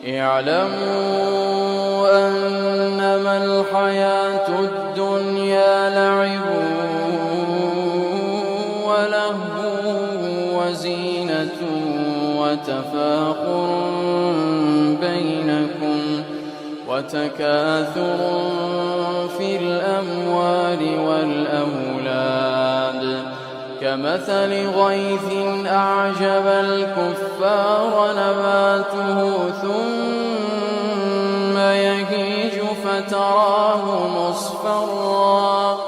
اعلموا أنما الحياة الدنيا لعب ولهو وزينة وتفاخر بينكم وتكاثر في الأموال والأولاد كمثل غيث أعجب الكفار نباته ثم يهيج فتراه مصفرا